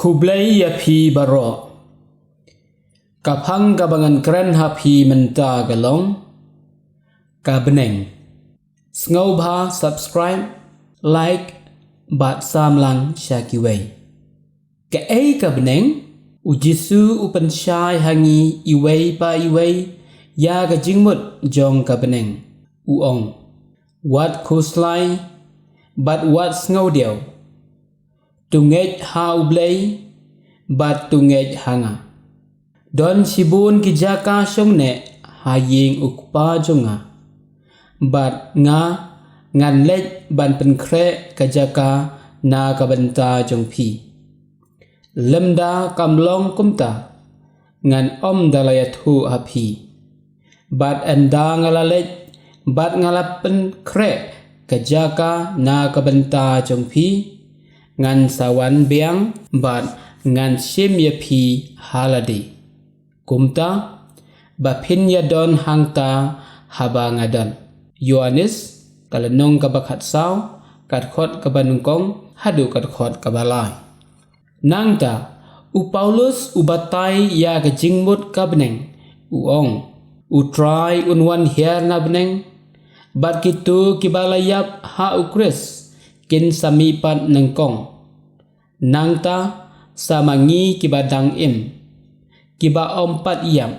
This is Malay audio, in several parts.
KHUSLAI yapi baro kapang kabangan keren hapi menta galong ka BNENG SNGEWDIAW subscribe like bat samlang SHIBUN KAEI ka BNENG JISU PYNSHAI hangi IWEI pa IWEI ya ka JINGMUT JONG ka BNENG uong wat KHUSLAI bat wat SNGEWDIAW tungej BLEI bat tungej HANGA don SHIBUN ki JAKA SHONGNEH ïING ukpa JONGNGA bat NGAN LEIT ban PYNKHREH ka JAKA na ka BYNTA JONGPHI LYMDA kamlong KUMTA ngan da ïATHUH hapi bat NGA ngala LEIT bat ngala PYNKHREH ka JAKA na ka BYNTA JONGPHI ngan sawan BIANG bat ngan SHIM yapi LADE KUMTA BAPHIN ïADON hangta haba NGADON Yohanes kalenong kabakat saw katkhot kabanungkong hadu katkhot kabalai nangta Paulus ubatai ya ka JINGMUT ka BNENG uong utrai unwan hiar na BNENG bat kitu kibalayap ukris kin samipat nengkong nangta samangi kibadang kiba ompat yam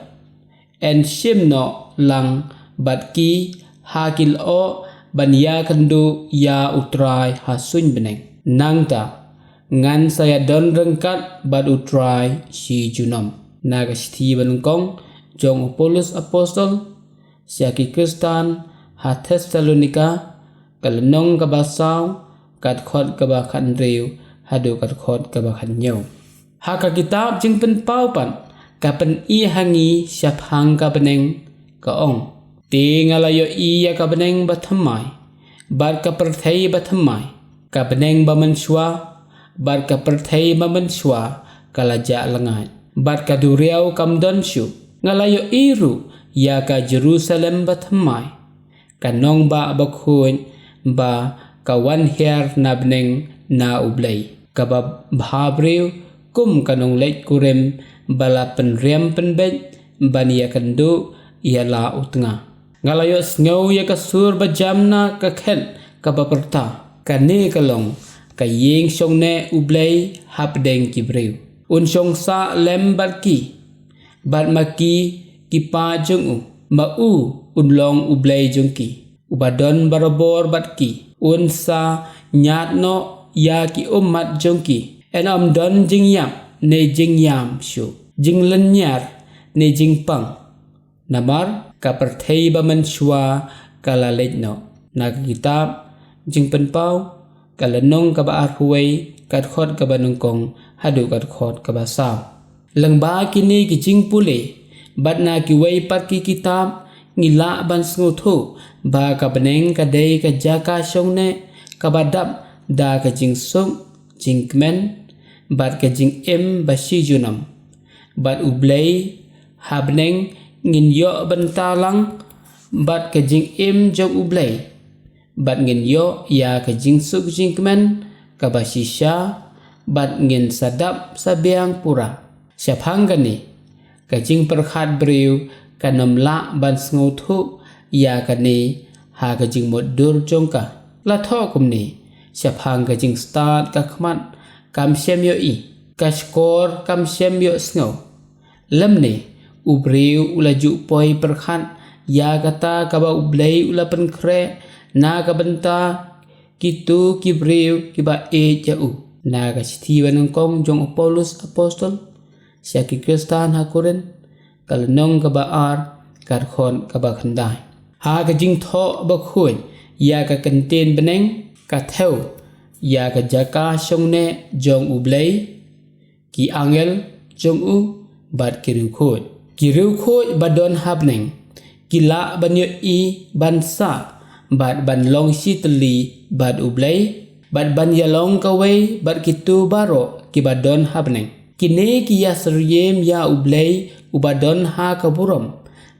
en SHIM no lang bat ki hakil o bania kendu ya utrai hasun BNENG nangta ngan saya don rengkat bat utrai si junom naga sthi banungkong jong Paulus apostol siaki Kristan ha Thessalonika kalenong kabasaw katkhot kabakhan reu hadu katkhot kabakhan nyaw haka kitab jing penpau pan kapen I hangi syafhang ka BNENG ka ong tingalayo iya ka BNENG bathamai bar ka perthai bathamai ka BNENG bamanswa bar ka perthai bamanswa kalaja langat bar ka duriau kamdon syu ngalayo iru ya ka Jerusalem bathamai kanong ba bakhuin ba kawan her na BNENG na BLEI kaba bhabriu kum kanong leit kurem bala penriam penbet bania kendu iala utnga ngalayo sngew ya kasur bajamna ka khen kaba perta kane kalong kaying SHONGNEH BLEI hapdeng kibreu unsyong sa lem barki bat maki kipa jung mau unlong BLEI jungki ubadon barabor batki unsa nyat no ya ki umat jongki en don jingyam ne jingyam shu jinglenyar ne jingpang namar ka perthei bamanswa kala letno na kitab jingpenpau kalenong ka baarhuai katkhot ka banungkong hadu katkhot ka basaw langba kini ki jingpule bat na ki wei pat ki kitab ngila ban SNGEWDAW ba ka BNENG ka dei ka JAKA SHONGNEH ka badap da ka jingsung jingmen bat ka jingim basijunam bat BLEI ha BNENG ngin yo bentalang bat ka jingim jong BLEI bat ngin yo ya ka jingsuk jingmen ka basisya bat ngin sadap sabiang pura syafhang gani ka jing perkhat breu kanomla ban SNGEWDAW ya kani ha ka JINGMUT dur jongka la tho kumni syafhang ka jing start ka khmat kam syem yo ka skor kam syem yo sngew lemni ubreu ulaju poi perkhat ya kata ka ba BLEI ula PYNKHREH na ka BYNTA kitu kibreu kiba jau na ka sthi banungkong jong Paulus apostol siaki Kristan hakuren kalenong ka baar katkhon ka bakhandai ha ka jing tho bakhuin ya ka kantin BNENG ka theo ya ka JAKA SHONGNEH jong BLEI ki angel jong bat kiriu khoi badon ha BNENG kila banyo bansa bat ban long sitli bat BLEI bat ban yalong kawei bat kitu baro ki badon ha BNENG kine ki yasriem ya BLEI ubadon ha kaburom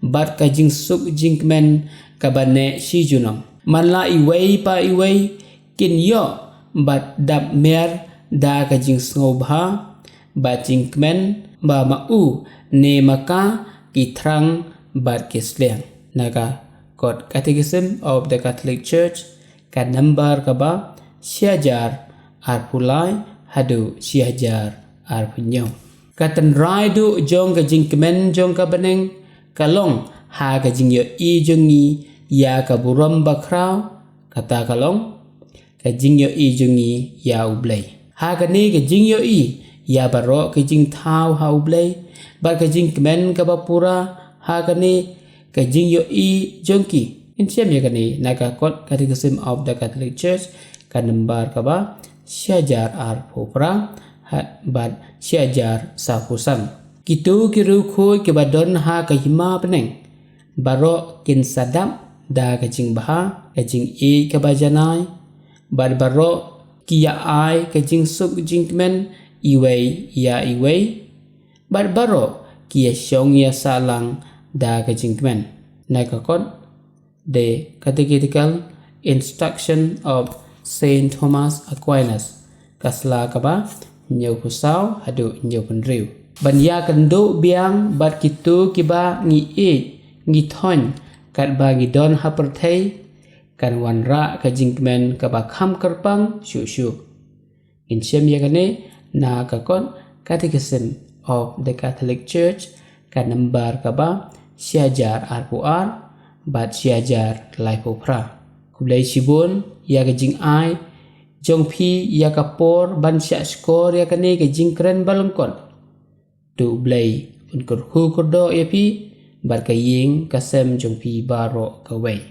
bat ka jingsuk jingmen ka bane sijunam manla IWEI pa IWEI kin yo bat dap mer da ka jing SNGEWDAW bat jingmen ba mau ne maka kitrang bat kisleng naga God Catechism of the Catholic Church kat number kaba siajar arpulai hadu siajar arpunyo katan raidu jong ka jingmen jong ka beneng kalong ha ka jingyo I jongi ya ka buram bakrau kata kalong ka jingyo I jongi ya ublei ha ka ni ka jingyo I ya baro ka jing thau ha ublei ba ka jingmen ka bapura ha ka ni ka jingyo I jongki insiam ya ka ni naga God Catechism of the Catholic Church ka number ka ba siajar arpupra bat siajar sapusang kitu kiru khoi ke badon ha ka hima peneng baro kin sadam da ka jing baha ka jing E ka bajanai bar baro kia ai ka jing suk jing men IWEI ya IWEI bar baro kia shong ya salang da ka jing men na ka kon the catechetical instruction of Saint Thomas Aquinas kasla ka ba nhiều pusau hadu nhiều penriu banya kendo biang bat kitu kiba ngi thon kat ba ngi don haperthei kan wanra ka jingmen ka ba kham karpang shu insiam yagane na ka kon Catechism of the Catholic Church ka number ka ba siajar arpuar bat siajar laipopra kublai SHIBUN ya ka jing ai JONGPHI ya ka por ban sya skor ya ka ne ka jing kren balongkon tu BLEI unkur hu kurdo ya pi bar ka ying kasem JONGPHI baro ka wei